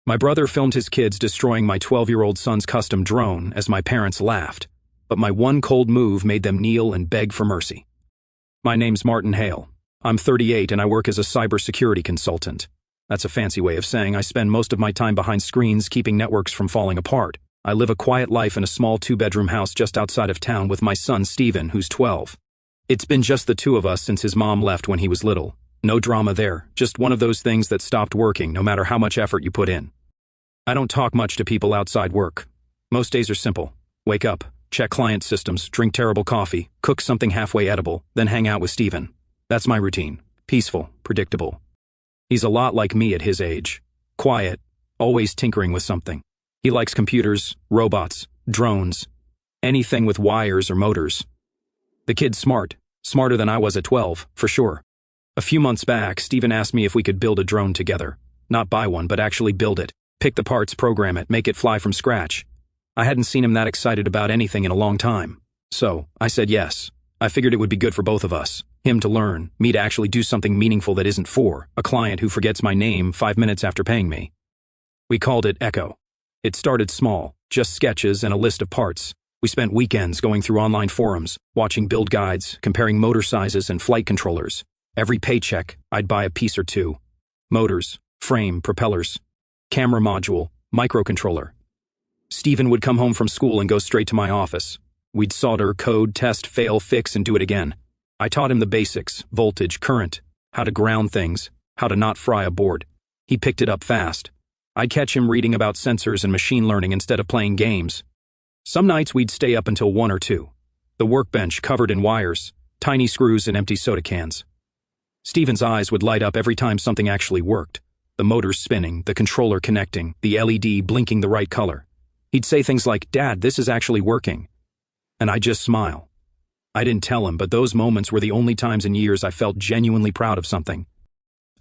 My brother filmed his kids destroying my 12-year-old son's custom drone as my parents laughed, but my one cold move made them kneel and beg for mercy. My name's Martin Hale. I'm 38 and I work as a cybersecurity consultant. That's a fancy way of saying I spend most of my time behind screens keeping networks from falling apart. I live a quiet life in a small 2-bedroom house just outside of town with my son Steven, who's 12. It's been just the two of us since his mom left when he was little. No drama there, just one of those things that stopped working no matter how much effort you put in. I don't talk much to people outside work. Most days are simple. Wake up, check client systems, drink terrible coffee, cook something halfway edible, then hang out with Steven. That's my routine. Peaceful, predictable. He's a lot like me at his age. Quiet, always tinkering with something. He likes computers, robots, drones, anything with wires or motors. The kid's smart, smarter than I was at 12, for sure. A few months back, Steven asked me if we could build a drone together. Not buy one, but actually build it. Pick the parts, program it, make it fly from scratch. I hadn't seen him that excited about anything in a long time. So, I said yes. I figured it would be good for both of us. Him to learn, me to actually do something meaningful that isn't for a client who forgets my name 5 minutes after paying me. We called it Echo. It started small, just sketches and a list of parts. We spent weekends going through online forums, watching build guides, comparing motor sizes and flight controllers. Every paycheck, I'd buy a piece or two. Motors, frame, propellers, camera module, microcontroller. Steven would come home from school and go straight to my office. We'd solder, code, test, fail, fix, and do it again. I taught him the basics, voltage, current, how to ground things, how to not fry a board. He picked it up fast. I'd catch him reading about sensors and machine learning instead of playing games. Some nights we'd stay up until 1 or 2. The workbench covered in wires, tiny screws and empty soda cans. Steven's eyes would light up every time something actually worked. The motors spinning, the controller connecting, the LED blinking the right color. He'd say things like, "Dad, this is actually working." And I'd just smile. I didn't tell him, but those moments were the only times in years I felt genuinely proud of something.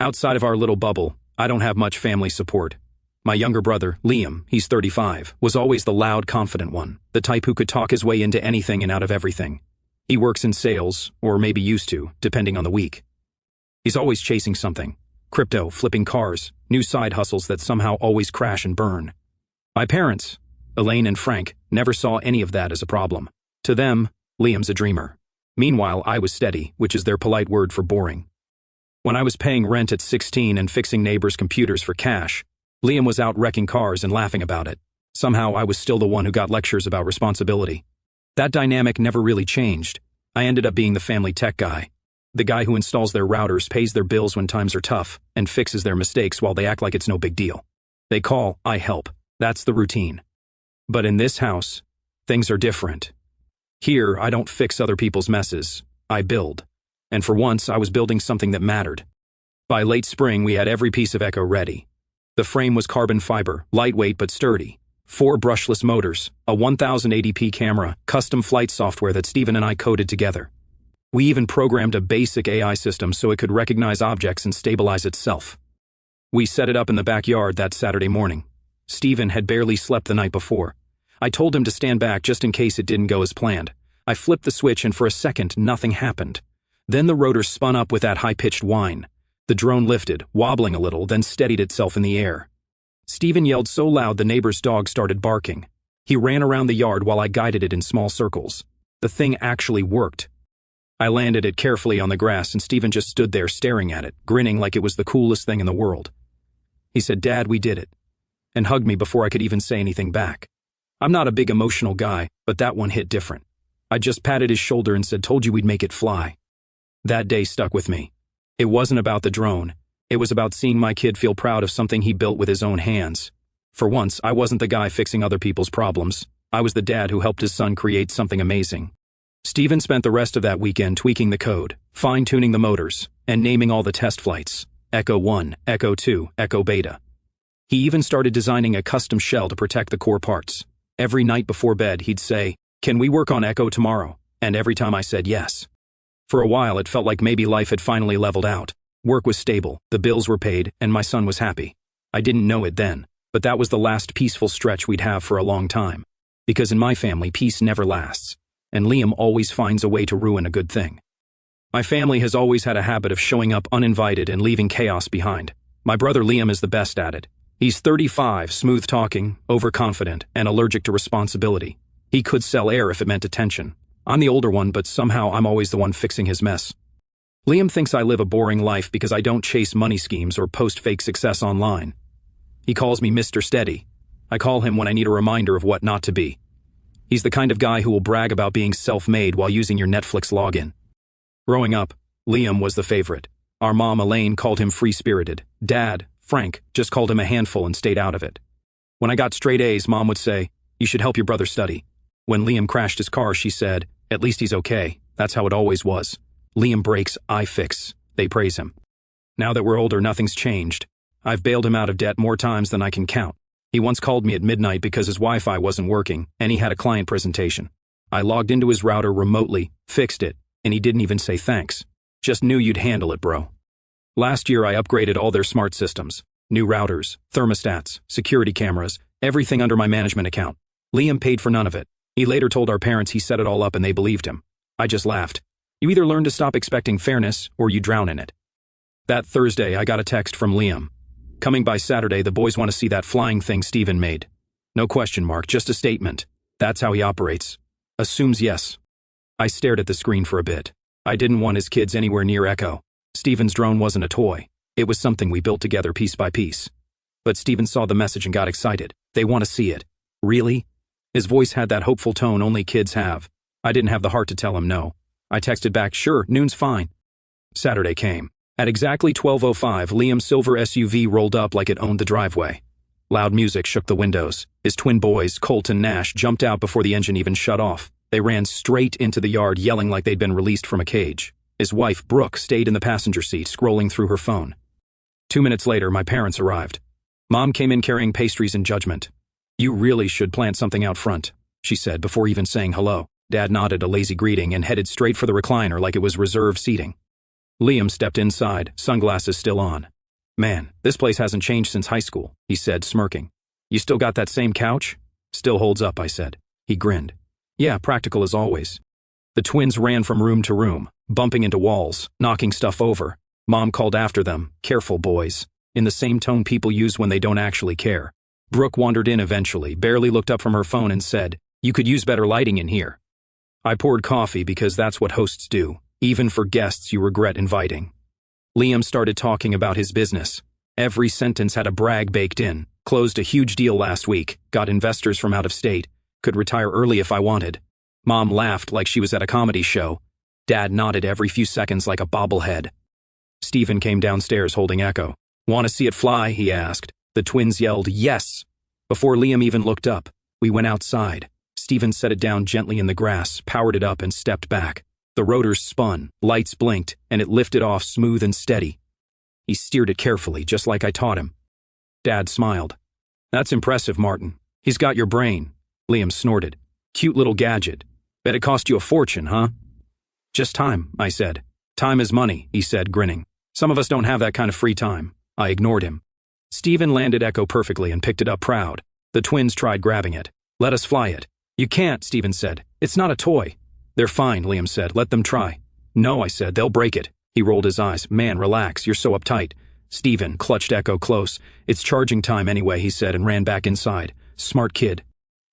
Outside of our little bubble, I don't have much family support. My younger brother, Liam, he's 35, was always the loud, confident one, the type who could talk his way into anything and out of everything. He works in sales, or maybe used to, depending on the week. He's always chasing something. Crypto, flipping cars, new side hustles that somehow always crash and burn. My parents, Elaine and Frank, never saw any of that as a problem. To them, Liam's a dreamer. Meanwhile, I was steady, which is their polite word for boring. When I was paying rent at 16 and fixing neighbors' computers for cash, Liam was out wrecking cars and laughing about it. Somehow I was still the one who got lectures about responsibility. That dynamic never really changed. I ended up being the family tech guy. The guy who installs their routers, pays their bills when times are tough, and fixes their mistakes while they act like it's no big deal. They call, I help. That's the routine. But in this house, things are different. Here, I don't fix other people's messes. I build. And for once, I was building something that mattered. By late spring, we had every piece of Echo ready. The frame was carbon fiber, lightweight but sturdy. 4 brushless motors, a 1080p camera, custom flight software that Steven and I coded together. We even programmed a basic AI system so it could recognize objects and stabilize itself. We set it up in the backyard that Saturday morning. Steven had barely slept the night before. I told him to stand back just in case it didn't go as planned. I flipped the switch and for a second, nothing happened. Then the rotor spun up with that high-pitched whine. The drone lifted, wobbling a little, then steadied itself in the air. Steven yelled so loud the neighbor's dog started barking. He ran around the yard while I guided it in small circles. The thing actually worked. I landed it carefully on the grass and Steven just stood there staring at it, grinning like it was the coolest thing in the world. He said, "Dad, we did it," and hugged me before I could even say anything back. I'm not a big emotional guy, but that one hit different. I just patted his shoulder and said, "Told you we'd make it fly." That day stuck with me. It wasn't about the drone. It was about seeing my kid feel proud of something he built with his own hands. For once, I wasn't the guy fixing other people's problems. I was the dad who helped his son create something amazing. Steven spent the rest of that weekend tweaking the code, fine-tuning the motors, and naming all the test flights. Echo 1, Echo 2, Echo Beta. He even started designing a custom shell to protect the core parts. Every night before bed, he'd say, "Can we work on Echo tomorrow?" And every time I said yes. For a while, it felt like maybe life had finally leveled out. Work was stable, the bills were paid, and my son was happy. I didn't know it then, but that was the last peaceful stretch we'd have for a long time. Because in my family, peace never lasts, and Liam always finds a way to ruin a good thing. My family has always had a habit of showing up uninvited and leaving chaos behind. My brother Liam is the best at it. He's 35, smooth-talking, overconfident, and allergic to responsibility. He could sell air if it meant attention. I'm the older one, but somehow I'm always the one fixing his mess. Liam thinks I live a boring life because I don't chase money schemes or post fake success online. He calls me Mr. Steady. I call him when I need a reminder of what not to be. He's the kind of guy who will brag about being self-made while using your Netflix login. Growing up, Liam was the favorite. Our mom, Elaine, called him free-spirited. Dad, Frank, just called him a handful and stayed out of it. When I got straight A's, Mom would say, "You should help your brother study." When Liam crashed his car, she said, "At least he's okay." That's how it always was. Liam breaks, I fix. They praise him. Now that we're older, nothing's changed. I've bailed him out of debt more times than I can count. He once called me at midnight because his Wi-Fi wasn't working, and he had a client presentation. I logged into his router remotely, fixed it, and he didn't even say thanks. Just knew you'd handle it, bro. Last year I upgraded all their smart systems. New routers, thermostats, security cameras, everything under my management account. Liam paid for none of it. He later told our parents he set it all up and they believed him. I just laughed. You either learn to stop expecting fairness or you drown in it. That Thursday I got a text from Liam. Coming by Saturday, the boys want to see that flying thing Steven made. No question mark, just a statement. That's how he operates. Assumes yes. I stared at the screen for a bit. I didn't want his kids anywhere near Echo. Steven's drone wasn't a toy. It was something we built together piece by piece. But Steven saw the message and got excited. They want to see it. Really? His voice had that hopeful tone only kids have. I didn't have the heart to tell him no. I texted back, "Sure, noon's fine." Saturday came. At exactly 12:05, Liam's silver SUV rolled up like it owned the driveway. Loud music shook the windows. His twin boys, Colt and Nash, jumped out before the engine even shut off. They ran straight into the yard, yelling like they'd been released from a cage. His wife, Brooke, stayed in the passenger seat, scrolling through her phone. 2 minutes later, my parents arrived. Mom came in carrying pastries and judgment. "You really should plant something out front," she said before even saying hello. Dad nodded a lazy greeting and headed straight for the recliner like it was reserved seating. Liam stepped inside, sunglasses still on. "Man, this place hasn't changed since high school," he said, smirking. "You still got that same couch?" "Still holds up," I said. He grinned. "Yeah, practical as always." The twins ran from room to room, bumping into walls, knocking stuff over. Mom called after them, "Careful, boys," in the same tone people use when they don't actually care. Brooke wandered in eventually, barely looked up from her phone and said, "You could use better lighting in here." I poured coffee because that's what hosts do, even for guests you regret inviting. Liam started talking about his business. Every sentence had a brag baked in. Closed a huge deal last week, got investors from out of state, could retire early if I wanted. Mom laughed like she was at a comedy show. Dad nodded every few seconds like a bobblehead. Steven came downstairs holding Echo. "Want to see it fly?" he asked. The twins yelled, "Yes!" Before Liam even looked up, we went outside. Steven set it down gently in the grass, powered it up, and stepped back. The rotors spun, lights blinked, and it lifted off smooth and steady. He steered it carefully, just like I taught him. Dad smiled. "That's impressive, Martin. He's got your brain." Liam snorted. "Cute little gadget. Bet it cost you a fortune, huh?" "Just time," I said. "Time is money," he said, grinning. "Some of us don't have that kind of free time." I ignored him. Steven landed Echo perfectly and picked it up proud. The twins tried grabbing it. "Let us fly it." "You can't," Steven said. "It's not a toy." "They're fine," Liam said. "Let them try." "No," I said. "They'll break it." He rolled his eyes. "Man, relax. You're so uptight." Steven clutched Echo close. "It's charging time anyway," he said, and ran back inside. Smart kid.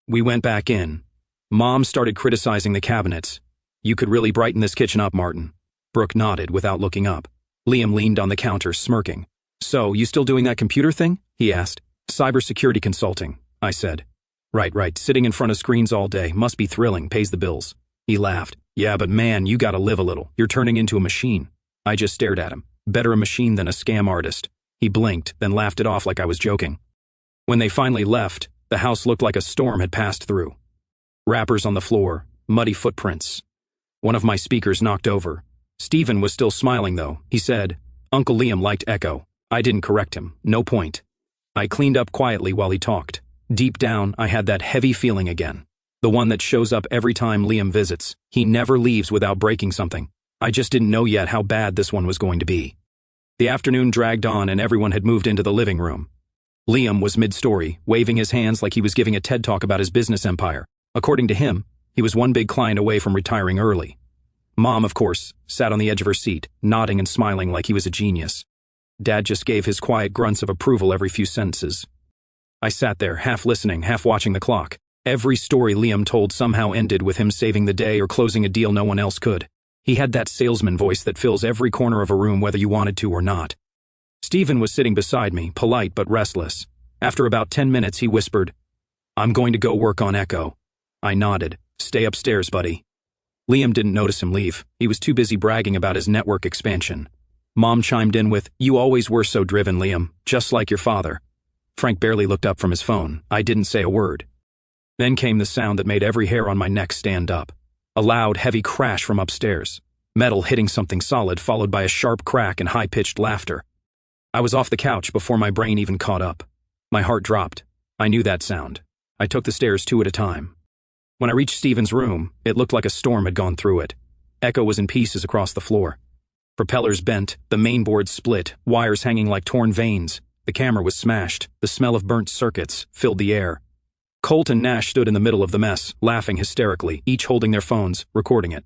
We went back in. Mom started criticizing the cabinets. "You could really brighten this kitchen up, Martin." Brooke nodded without looking up. Liam leaned on the counter, smirking. "So, you still doing that computer thing?" he asked. "Cybersecurity consulting," I said. Right. Sitting in front of screens all day. Must be thrilling. Pays the bills." He laughed. "Yeah, but man, you gotta live a little. You're turning into a machine." I just stared at him. Better a machine than a scam artist. He blinked, then laughed it off like I was joking. When they finally left, the house looked like a storm had passed through. Wrappers on the floor, muddy footprints. One of my speakers knocked over. Steven was still smiling though. He said, "Uncle Liam liked Echo." I didn't correct him. No point. I cleaned up quietly while he talked. Deep down, I had that heavy feeling again. The one that shows up every time Liam visits. He never leaves without breaking something. I just didn't know yet how bad this one was going to be. The afternoon dragged on and everyone had moved into the living room. Liam was mid-story, waving his hands like he was giving a TED talk about his business empire. According to him, he was one big client away from retiring early. Mom, of course, sat on the edge of her seat, nodding and smiling like he was a genius. Dad just gave his quiet grunts of approval every few sentences. I sat there, half listening, half watching the clock. Every story Liam told somehow ended with him saving the day or closing a deal no one else could. He had that salesman voice that fills every corner of a room whether you wanted to or not. Stephen was sitting beside me, polite but restless. After about 10 minutes, he whispered, "I'm going to go work on Echo." I nodded. "Stay upstairs, buddy." Liam didn't notice him leave. He was too busy bragging about his network expansion. Mom chimed in with, "You always were so driven, Liam, just like your father." Frank barely looked up from his phone. I didn't say a word. Then came the sound that made every hair on my neck stand up. A loud, heavy crash from upstairs. Metal hitting something solid, followed by a sharp crack and high-pitched laughter. I was off the couch before my brain even caught up. My heart dropped. I knew that sound. I took the stairs 2 at a time. When I reached Stephen's room, it looked like a storm had gone through it. Echo was in pieces across the floor. Propellers bent, the mainboard split, wires hanging like torn veins. The camera was smashed. The smell of burnt circuits filled the air. Colt and Nash stood in the middle of the mess, laughing hysterically, each holding their phones, recording it.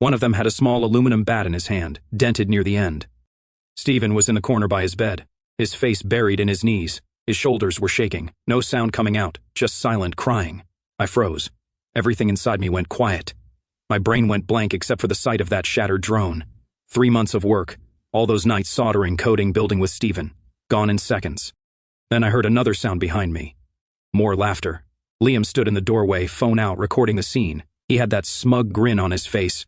One of them had a small aluminum bat in his hand, dented near the end. Stephen was in the corner by his bed, his face buried in his knees. His shoulders were shaking, no sound coming out, just silent crying. I froze. Everything inside me went quiet. My brain went blank except for the sight of that shattered drone. 3 months of work, all those nights soldering, coding, building with Stephen, gone in seconds. Then I heard another sound behind me. More laughter. Liam stood in the doorway, phone out, recording the scene. He had that smug grin on his face.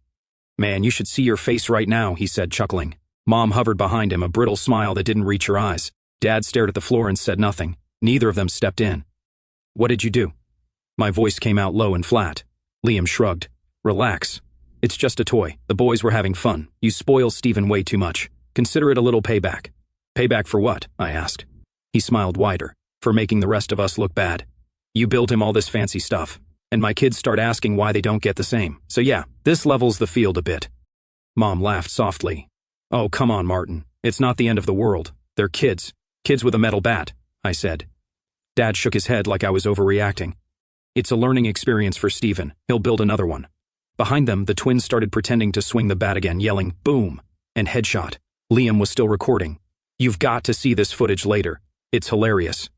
"Man, you should see your face right now," he said, chuckling. Mom hovered behind him, a brittle smile that didn't reach her eyes. Dad stared at the floor and said nothing. Neither of them stepped in. "What did you do?" My voice came out low and flat. Liam shrugged. "Relax. It's just a toy. The boys were having fun. You spoil Stephen way too much. Consider it a little payback." "Payback for what?" I asked. He smiled wider. "For making the rest of us look bad. You build him all this fancy stuff, and my kids start asking why they don't get the same. So yeah, this levels the field a bit." Mom laughed softly. "Oh, come on, Martin. It's not the end of the world. They're kids. Kids with a metal bat," I said. Dad shook his head like I was overreacting. "It's a learning experience for Stephen. He'll build another one." Behind them, the twins started pretending to swing the bat again, yelling, "Boom!" and "Headshot." Liam was still recording. "You've got to see this footage later. It's hilarious."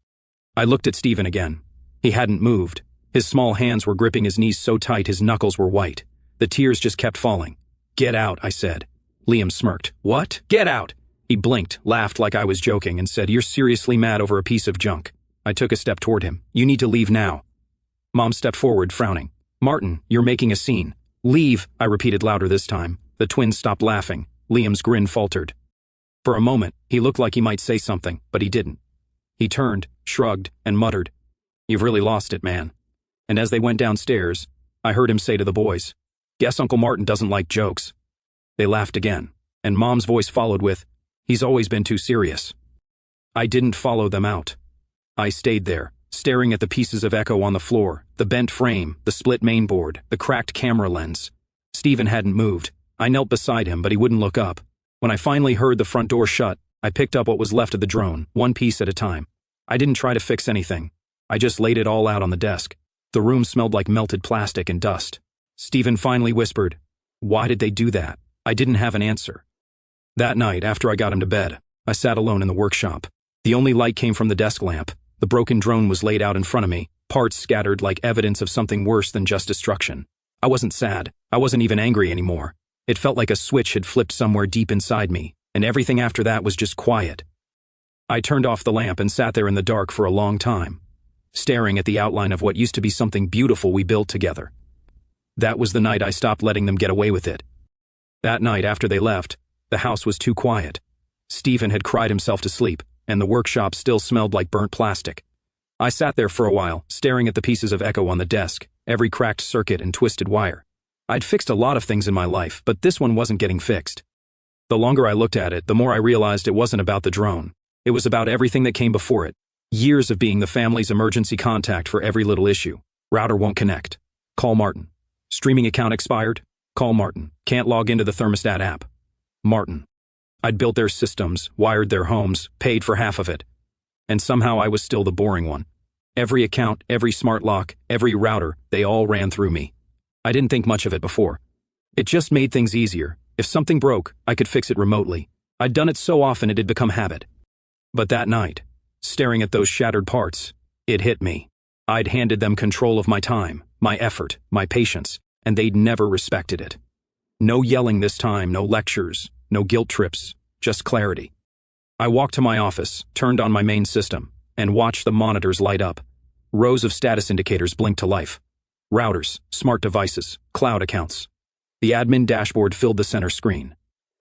I looked at Stephen again. He hadn't moved. His small hands were gripping his knees so tight his knuckles were white. The tears just kept falling. "Get out," I said. Liam smirked. "What? Get out!" He blinked, laughed like I was joking, and said, "You're seriously mad over a piece of junk." I took a step toward him. "You need to leave now." Mom stepped forward, frowning. "Martin, you're making a scene." "Leave," I repeated louder this time. The twins stopped laughing. Liam's grin faltered. For a moment, he looked like he might say something, but he didn't. He turned, shrugged, and muttered, "You've really lost it, man." And as they went downstairs, I heard him say to the boys, "Guess Uncle Martin doesn't like jokes." They laughed again, and Mom's voice followed with, "He's always been too serious." I didn't follow them out. I stayed there, staring at the pieces of Echo on the floor, the bent frame, the split mainboard, the cracked camera lens. Stephen hadn't moved. I knelt beside him, but he wouldn't look up. When I finally heard the front door shut, I picked up what was left of the drone, one piece at a time. I didn't try to fix anything. I just laid it all out on the desk. The room smelled like melted plastic and dust. Stephen finally whispered, "Why did they do that?" I didn't have an answer. That night, after I got him to bed, I sat alone in the workshop. The only light came from the desk lamp. The broken drone was laid out in front of me, parts scattered like evidence of something worse than just destruction. I wasn't sad. I wasn't even angry anymore. It felt like a switch had flipped somewhere deep inside me, and everything after that was just quiet. I turned off the lamp and sat there in the dark for a long time, staring at the outline of what used to be something beautiful we built together. That was the night I stopped letting them get away with it. That night after they left, the house was too quiet. Stephen had cried himself to sleep, and the workshop still smelled like burnt plastic. I sat there for a while, staring at the pieces of Echo on the desk, every cracked circuit and twisted wire. I'd fixed a lot of things in my life, but this one wasn't getting fixed. The longer I looked at it, the more I realized it wasn't about the drone. It was about everything that came before it. Years of being the family's emergency contact for every little issue. Router won't connect. Call Martin. Streaming account expired? Call Martin. Can't log into the thermostat app. Martin. I'd built their systems, wired their homes, paid for half of it. And somehow I was still the boring one. Every account, every smart lock, every router, they all ran through me. I didn't think much of it before. It just made things easier. If something broke, I could fix it remotely. I'd done it so often it had become habit. But that night, staring at those shattered parts, It hit me. I'd handed them control of my time, my effort, my patience, and they'd never respected it. No yelling this time, no lectures, no guilt trips, just clarity. I walked to my office, turned on my main system, and watched the monitors light up. Rows of status indicators blinked to life. Routers, smart devices, cloud accounts. The admin dashboard filled the center screen.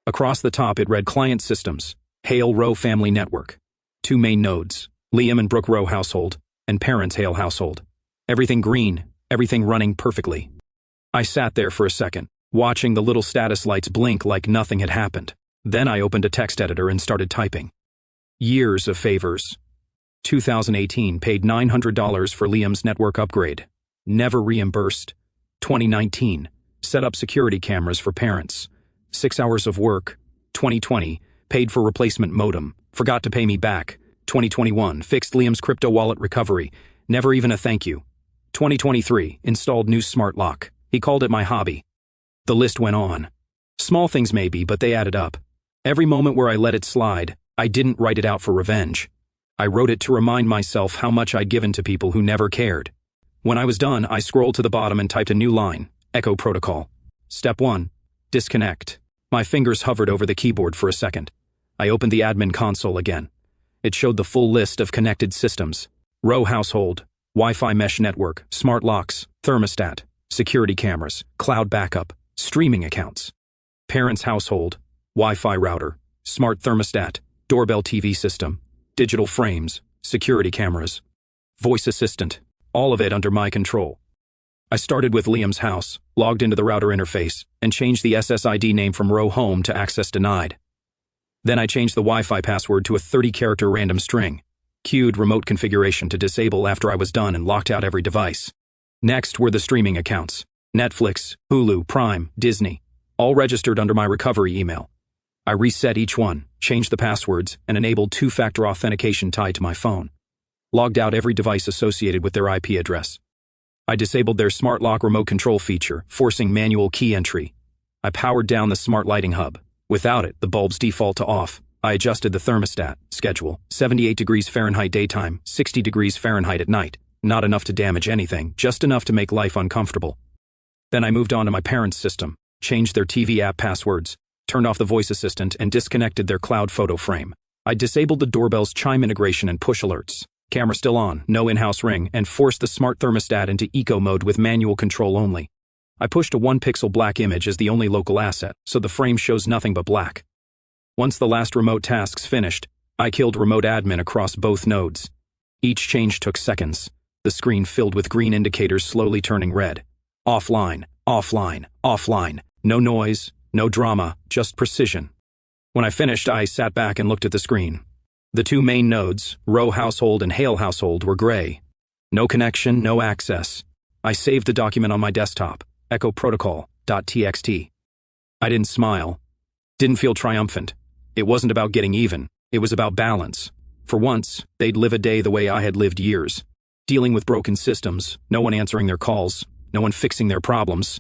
Across the top it read Client Systems, Hale Rowe Family Network. 2 main nodes, Liam and Brooke Rowe household, and Parents Hale household. Everything green, everything running perfectly. I sat there for a second, watching the little status lights blink like nothing had happened. Then I opened a text editor and started typing. Years of favors. 2018 paid $900 for Liam's network upgrade. Never reimbursed. 2019 set up security cameras for parents. 6 hours of work. 2020 paid for replacement modem. Forgot to pay me back. 2021 fixed Liam's crypto wallet recovery. Never even a thank you. 2023 installed new smart lock. He called it my hobby. The list went on. Small things maybe, but they added up. Every moment where I let it slide, I didn't write it out for revenge. I wrote it to remind myself how much I'd given to people who never cared. When I was done, I scrolled to the bottom and typed a new line, Echo Protocol. Step 1. Disconnect. My fingers hovered over the keyboard for a second. I opened the admin console again. It showed the full list of connected systems. Row household, Wi-Fi mesh network, smart locks, thermostat, security cameras, cloud backup, streaming accounts. Parents household, Wi-Fi router, smart thermostat, doorbell TV system, digital frames, security cameras, voice assistant, all of it under my control. I started with Liam's house, logged into the router interface, and changed the SSID name from row home to access denied. Then I changed the Wi-Fi password to a 30-character random string, queued remote configuration to disable after I was done and locked out every device. Next were the streaming accounts, Netflix, Hulu, Prime, Disney, all registered under my recovery email. I reset each one, changed the passwords, and enabled 2-factor authentication tied to my phone. Logged out every device associated with their IP address. I disabled their smart lock remote control feature, forcing manual key entry. I powered down the smart lighting hub. Without it, the bulbs default to off. I adjusted the thermostat, schedule, 78 degrees Fahrenheit daytime, 60 degrees Fahrenheit at night. Not enough to damage anything, just enough to make life uncomfortable. Then I moved on to my parents' system, changed their TV app passwords, turned off the voice assistant, and disconnected their cloud photo frame. I disabled the doorbell's chime integration and push alerts. Camera still on, no in-house ring, and forced the smart thermostat into eco mode with manual control only. I pushed a 1-pixel black image as the only local asset, so the frame shows nothing but black. Once the last remote tasks finished, I killed remote admin across both nodes. Each change took seconds. The screen filled with green indicators slowly turning red. Offline, offline, offline. No noise, no drama, just precision. When I finished, I sat back and looked at the screen. The 2 main nodes, Rowe household and Hale household, were gray. No connection, no access. I saved the document on my desktop, echoprotocol.txt. I didn't smile. Didn't feel triumphant. It wasn't about getting even. It was about balance. For once, they'd live a day the way I had lived years. Dealing with broken systems, no one answering their calls, no one fixing their problems.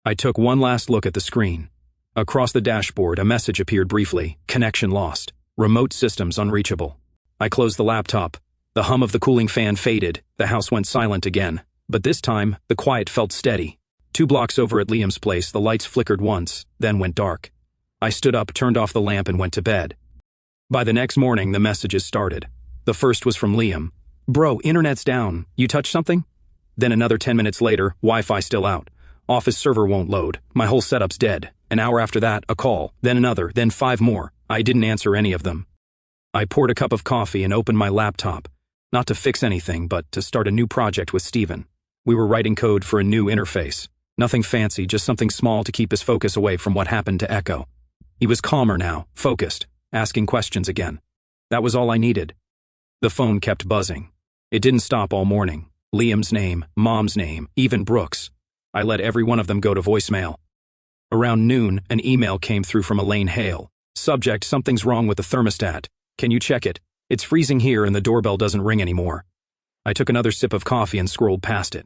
I took one last look at the screen. Across the dashboard, a message appeared briefly, connection lost. Remote systems unreachable. I closed the laptop. The hum of the cooling fan faded. The house went silent again. But this time, the quiet felt steady. 2 blocks over at Liam's place, the lights flickered once, then went dark. I stood up, turned off the lamp, and went to bed. By the next morning, the messages started. The first was from Liam. Bro, internet's down. You touched something? Then another 10 minutes later, Wi-Fi still out. Office server won't load. My whole setup's dead. An hour after that, a call. Then another, then 5 more. I didn't answer any of them. I poured a cup of coffee and opened my laptop. Not to fix anything, but to start a new project with Steven. We were writing code for a new interface. Nothing fancy, just something small to keep his focus away from what happened to Echo. He was calmer now, focused, asking questions again. That was all I needed. The phone kept buzzing. It didn't stop all morning. Liam's name, Mom's name, even Brooke's. I let every one of them go to voicemail. Around noon, an email came through from Elaine Hale. Subject, something's wrong with the thermostat. Can you check it? It's freezing here and the doorbell doesn't ring anymore. I took another sip of coffee and scrolled past it.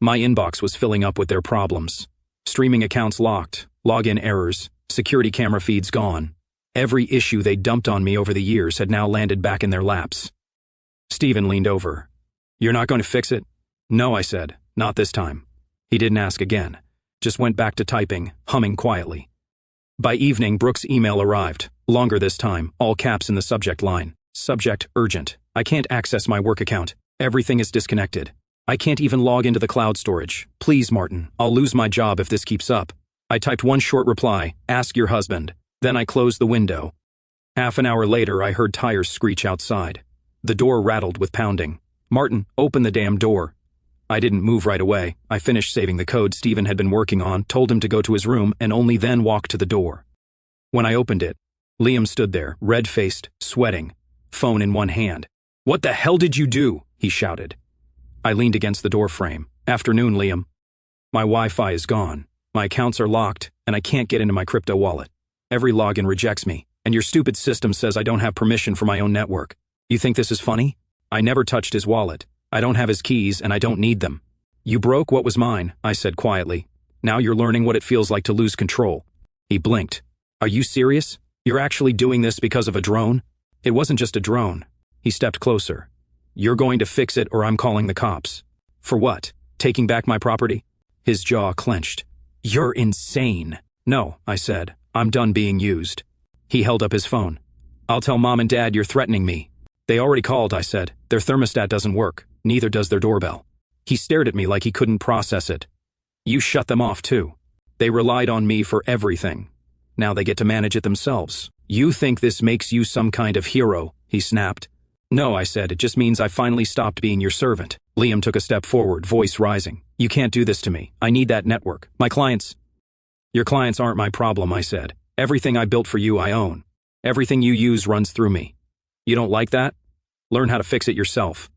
My inbox was filling up with their problems. Streaming accounts locked, login errors, security camera feeds gone. Every issue they dumped on me over the years had now landed back in their laps. Steven leaned over. You're not going to fix it? No, I said. Not this time. He didn't ask again. Just went back to typing, humming quietly. By evening, Brooke's email arrived. Longer this time, all caps in the subject line. Subject, urgent. I can't access my work account. Everything is disconnected. I can't even log into the cloud storage. Please, Martin, I'll lose my job if this keeps up. I typed one short reply, ask your husband. Then I closed the window. Half an hour later, I heard tires screech outside. The door rattled with pounding. Martin, open the damn door. I didn't move right away. I finished saving the code Stephen had been working on, told him to go to his room, and only then walked to the door. When I opened it, Liam stood there, red-faced, sweating, phone in one hand. What the hell did you do? He shouted. I leaned against the door frame. Afternoon, Liam. My Wi-Fi is gone. My accounts are locked, and I can't get into my crypto wallet. Every login rejects me, and your stupid system says I don't have permission for my own network. You think this is funny? I never touched his wallet. I don't have his keys, and I don't need them. You broke what was mine, I said quietly. Now you're learning what it feels like to lose control. He blinked. Are you serious? You're actually doing this because of a drone? It wasn't just a drone. He stepped closer. You're going to fix it or I'm calling the cops. For what? Taking back my property? His jaw clenched. You're insane. No, I said. I'm done being used. He held up his phone. I'll tell Mom and Dad you're threatening me. They already called, I said. Their thermostat doesn't work. Neither does their doorbell. He stared at me like he couldn't process it. You shut them off too. They relied on me for everything. Now they get to manage it themselves. You think this makes you some kind of hero, he snapped. No, I said, it just means I finally stopped being your servant. Liam took a step forward, voice rising. You can't do this to me. I need that network. My clients. Your clients aren't my problem, I said. Everything I built for you I own. Everything you use runs through me. You don't like that? Learn how to fix it yourself.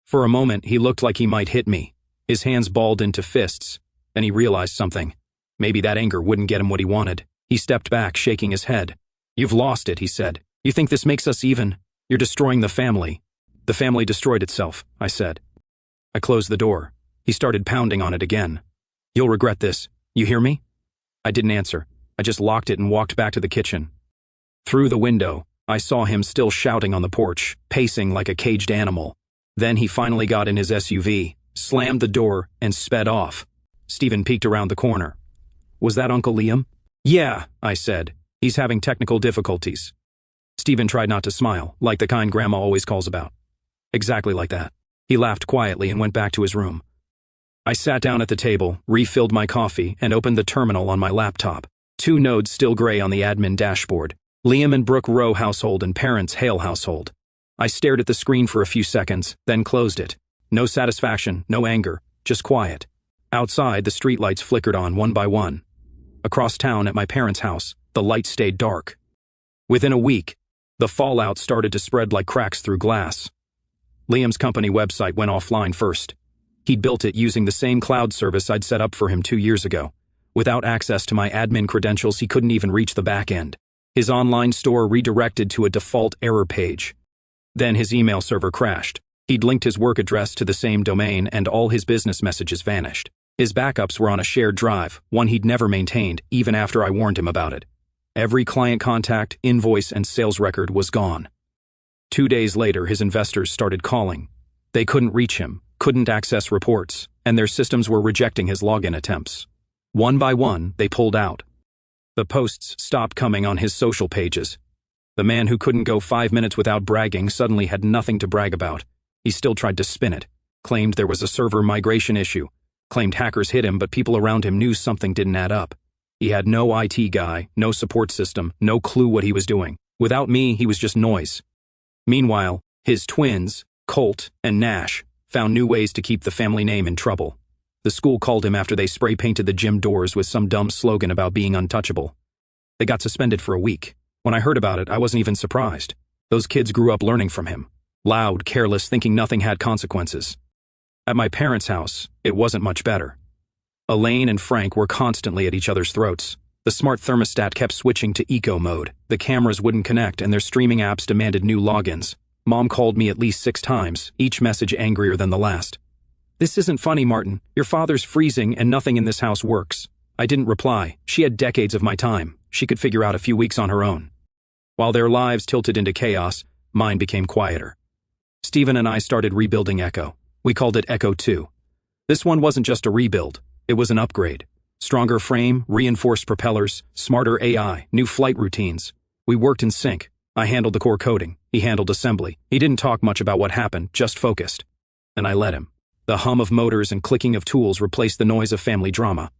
For a moment, he looked like he might hit me. His hands balled into fists. Then he realized something. Maybe that anger wouldn't get him what he wanted. He stepped back, shaking his head. You've lost it, he said. You think this makes us even? You're destroying the family. The family destroyed itself, I said. I closed the door. He started pounding on it again. You'll regret this. You hear me? I didn't answer. I just locked it and walked back to the kitchen. Through the window, I saw him still shouting on the porch, pacing like a caged animal. Then he finally got in his SUV, slammed the door, and sped off. Stephen peeked around the corner. Was that Uncle Liam? Yeah, I said. He's having technical difficulties. Stephen tried not to smile, like the kind Grandma always calls about. Exactly like that. He laughed quietly and went back to his room. I sat down at the table, refilled my coffee, and opened the terminal on my laptop. 2 nodes still gray on the admin dashboard. Liam and Brooke Rowe household and Parents Hale household. I stared at the screen for a few seconds, then closed it. No satisfaction, no anger, just quiet. Outside, the streetlights flickered on one by one. Across town at my parents' house, the lights stayed dark. Within a week, the fallout started to spread like cracks through glass. Liam's company website went offline first. He'd built it using the same cloud service I'd set up for him 2 years ago. Without access to my admin credentials, he couldn't even reach the back end. His online store redirected to a default error page. Then his email server crashed. He'd linked his work address to the same domain and all his business messages vanished. His backups were on a shared drive, one he'd never maintained, even after I warned him about it. Every client contact, invoice, and sales record was gone. 2 days later, his investors started calling. They couldn't reach him, couldn't access reports, and their systems were rejecting his login attempts. One by one, they pulled out. The posts stopped coming on his social pages. The man who couldn't go 5 minutes without bragging suddenly had nothing to brag about. He still tried to spin it, claimed there was a server migration issue, claimed hackers hit him but people around him knew something didn't add up. He had no IT guy, no support system, no clue what he was doing. Without me, he was just noise. Meanwhile, his twins, Colt and Nash, found new ways to keep the family name in trouble. The school called him after they spray-painted the gym doors with some dumb slogan about being untouchable. They got suspended for a week. When I heard about it, I wasn't even surprised. Those kids grew up learning from him. Loud, careless, thinking nothing had consequences. At my parents' house, it wasn't much better. Elaine and Frank were constantly at each other's throats. The smart thermostat kept switching to eco mode. The cameras wouldn't connect and their streaming apps demanded new logins. Mom called me at least 6 times, each message angrier than the last. This isn't funny, Martin. Your father's freezing and nothing in this house works. I didn't reply. She had decades of my time. She could figure out a few weeks on her own. While their lives tilted into chaos, mine became quieter. Stephen and I started rebuilding Echo. We called it Echo 2. This one wasn't just a rebuild, it was an upgrade. Stronger frame, reinforced propellers, smarter AI, new flight routines. We worked in sync. I handled the core coding, he handled assembly. He didn't talk much about what happened, just focused. And I let him. The hum of motors and clicking of tools replaced the noise of family drama.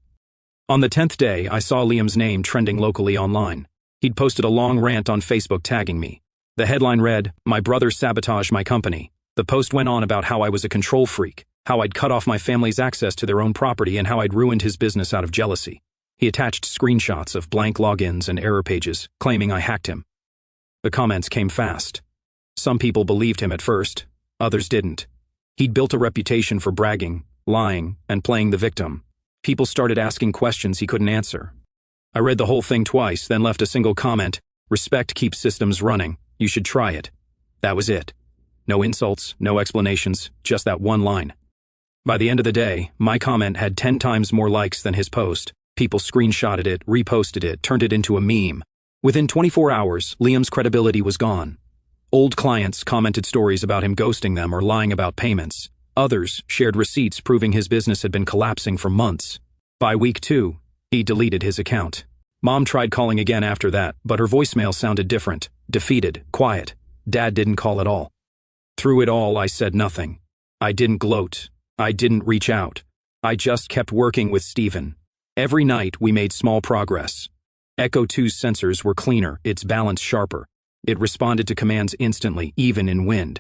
On the 10th day, I saw Liam's name trending locally online. He'd posted a long rant on Facebook tagging me. The headline read, "My brother sabotaged my company." The post went on about how I was a control freak, how I'd cut off my family's access to their own property, and how I'd ruined his business out of jealousy. He attached screenshots of blank logins and error pages, claiming I hacked him. The comments came fast. Some people believed him at first, others didn't. He'd built a reputation for bragging, lying, and playing the victim. People started asking questions he couldn't answer. I read the whole thing twice, then left a single comment, "Respect keeps systems running. You should try it." That was it. No insults, no explanations, just that one line. By the end of the day, my comment had 10 times more likes than his post. People screenshotted it, reposted it, turned it into a meme. Within 24 hours, Liam's credibility was gone. Old clients commented stories about him ghosting them or lying about payments. Others shared receipts proving his business had been collapsing for months. By week 2, he deleted his account. Mom tried calling again after that, but her voicemail sounded different, defeated, quiet. Dad didn't call at all. Through it all, I said nothing. I didn't gloat. I didn't reach out. I just kept working with Stephen. Every night, we made small progress. Echo 2's sensors were cleaner, its balance sharper. It responded to commands instantly, even in wind.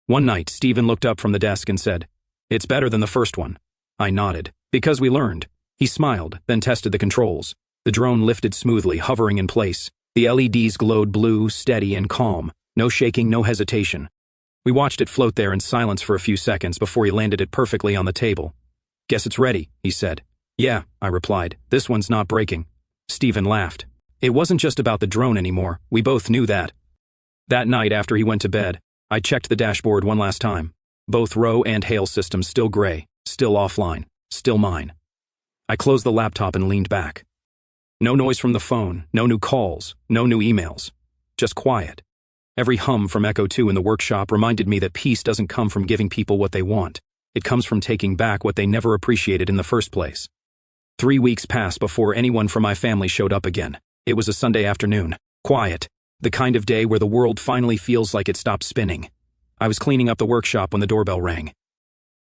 One night, Stephen looked up from the desk and said, "It's better than the first one." I nodded. "Because we learned." He smiled, then tested the controls. The drone lifted smoothly, hovering in place. The LEDs glowed blue, steady, and calm. No shaking, no hesitation. We watched it float there in silence for a few seconds before he landed it perfectly on the table. "Guess it's ready," he said. "Yeah," I replied. "This one's not breaking." Stephen laughed. It wasn't just about the drone anymore. We both knew that. That night after he went to bed, I checked the dashboard one last time. Both Row and Hale systems still gray, still offline, still mine. I closed the laptop and leaned back. No noise from the phone, no new calls, no new emails. Just quiet. Every hum from Echo 2 in the workshop reminded me that peace doesn't come from giving people what they want. It comes from taking back what they never appreciated in the first place. 3 weeks passed before anyone from my family showed up again. It was a Sunday afternoon. Quiet. The kind of day where the world finally feels like it stopped spinning. I was cleaning up the workshop when the doorbell rang.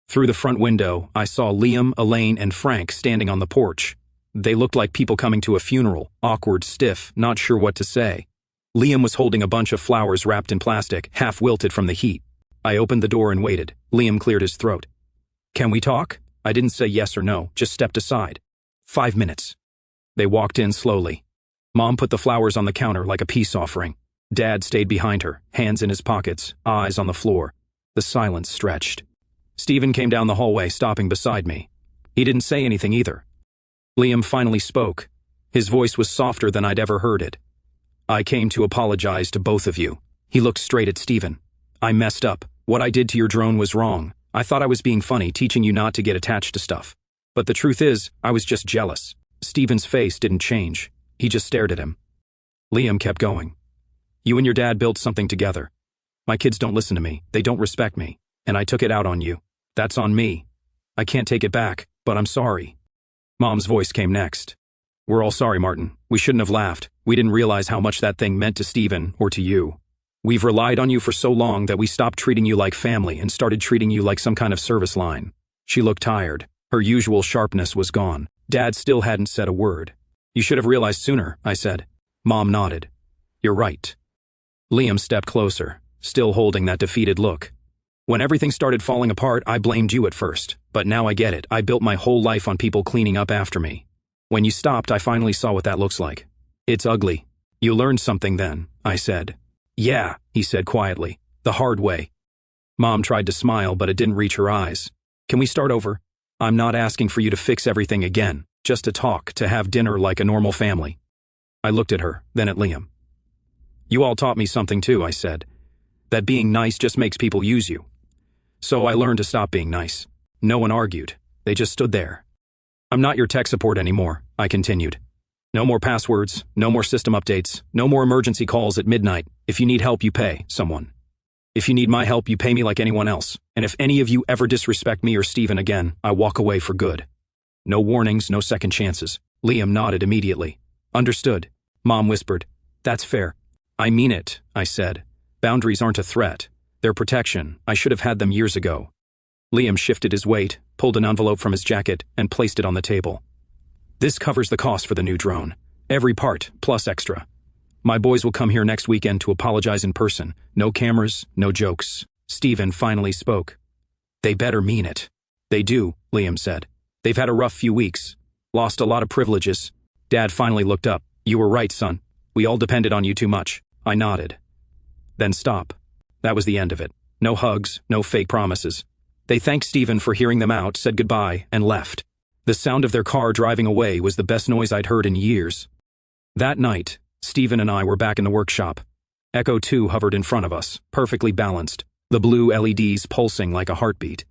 Through the front window, I saw Liam, Elaine, and Frank standing on the porch. They looked like people coming to a funeral, awkward, stiff, not sure what to say. Liam was holding a bunch of flowers wrapped in plastic, half wilted from the heat. I opened the door and waited. Liam cleared his throat. "Can we talk?" I didn't say yes or no, just stepped aside. 5 minutes. They walked in slowly. Mom put the flowers on the counter like a peace offering. Dad stayed behind her, hands in his pockets, eyes on the floor. The silence stretched. Stephen came down the hallway, stopping beside me. He didn't say anything either. Liam finally spoke. His voice was softer than I'd ever heard it. "I came to apologize to both of you." He looked straight at Stephen. "I messed up. What I did to your drone was wrong. I thought I was being funny, teaching you not to get attached to stuff. But the truth is, I was just jealous." Stephen's face didn't change. He just stared at him. Liam kept going. "You and your dad built something together. My kids don't listen to me. They don't respect me. And I took it out on you. That's on me. I can't take it back, but I'm sorry." Mom's voice came next. "We're all sorry, Martin. We shouldn't have laughed. We didn't realize how much that thing meant to Stephen or to you. We've relied on you for so long that we stopped treating you like family and started treating you like some kind of service line." She looked tired. Her usual sharpness was gone. Dad still hadn't said a word. "You should have realized sooner," I said. Mom nodded. "You're right." Liam stepped closer, still holding that defeated look. "When everything started falling apart, I blamed you at first. But now I get it. I built my whole life on people cleaning up after me. When you stopped, I finally saw what that looks like. It's ugly. You learned something then," I said. "Yeah," he said quietly. "The hard way." Mom tried to smile, but it didn't reach her eyes. "Can we start over? I'm not asking for you to fix everything again. Just to talk, to have dinner like a normal family." I looked at her, then at Liam. "You all taught me something too," I said. "That being nice just makes people use you. So I learned to stop being nice." No one argued. They just stood there. "I'm not your tech support anymore," I continued. "No more passwords, no more system updates, no more emergency calls at midnight. If you need help, you pay someone." If you need my help, you pay me like anyone else. And if any of you ever disrespect me or Steven again, I walk away for good. No warnings, no second chances. Liam nodded immediately. Understood. Mom whispered. That's fair. I mean it, I said. Boundaries aren't a threat. They're protection. I should have had them years ago. Liam shifted his weight, pulled an envelope from his jacket, and placed it on the table. This covers the cost for the new drone. Every part, plus extra. My boys will come here next weekend to apologize in person. No cameras, no jokes. Steven finally spoke. They better mean it. They do, Liam said. They've had a rough few weeks. Lost a lot of privileges. Dad finally looked up. You were right, son. We all depended on you too much. I nodded. Then stop. That was the end of it. No hugs, no fake promises. They thanked Steven for hearing them out, said goodbye, and left. The sound of their car driving away was the best noise I'd heard in years. That night, Steven and I were back in the workshop. Echo 2 hovered in front of us, perfectly balanced, the blue LEDs pulsing like a heartbeat.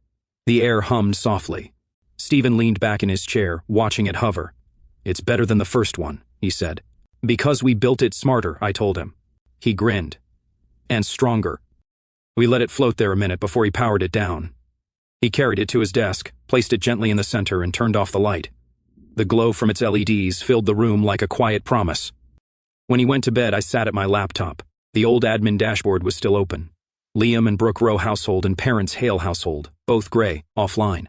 The air hummed softly. Steven leaned back in his chair, watching it hover. It's better than the first one, he said. Because we built it smarter, I told him. He grinned. And stronger. We let it float there a minute before he powered it down. He carried it to his desk, placed it gently in the center, and turned off the light. The glow from its LEDs filled the room like a quiet promise. When he went to bed, I sat at my laptop. The old admin dashboard was still open. Liam and Brooke Rowe household and parents' Hale household, both gray, offline.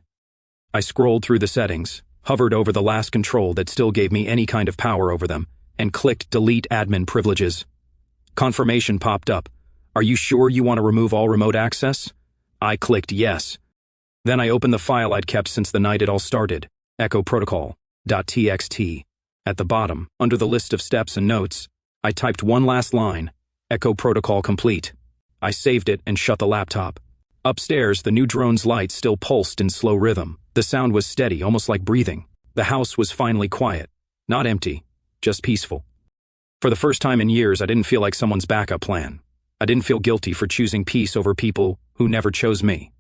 I scrolled through the settings, hovered over the last control that still gave me any kind of power over them, and clicked Delete Admin Privileges. Confirmation popped up. Are you sure you want to remove all remote access? I clicked yes. Then I opened the file I'd kept since the night it all started, Echo Protocol.txt. At the bottom, under the list of steps and notes, I typed one last line, Echo Protocol complete. I saved it and shut the laptop. Upstairs, the new drone's light still pulsed in slow rhythm. The sound was steady, almost like breathing. The house was finally quiet. Not empty, just peaceful. For the first time in years, I didn't feel like someone's backup plan. I didn't feel guilty for choosing peace over people who never chose me.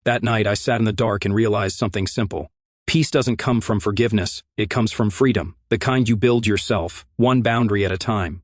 That night, I sat in the dark and realized something simple. Peace doesn't come from forgiveness, it comes from freedom, the kind you build yourself, one boundary at a time.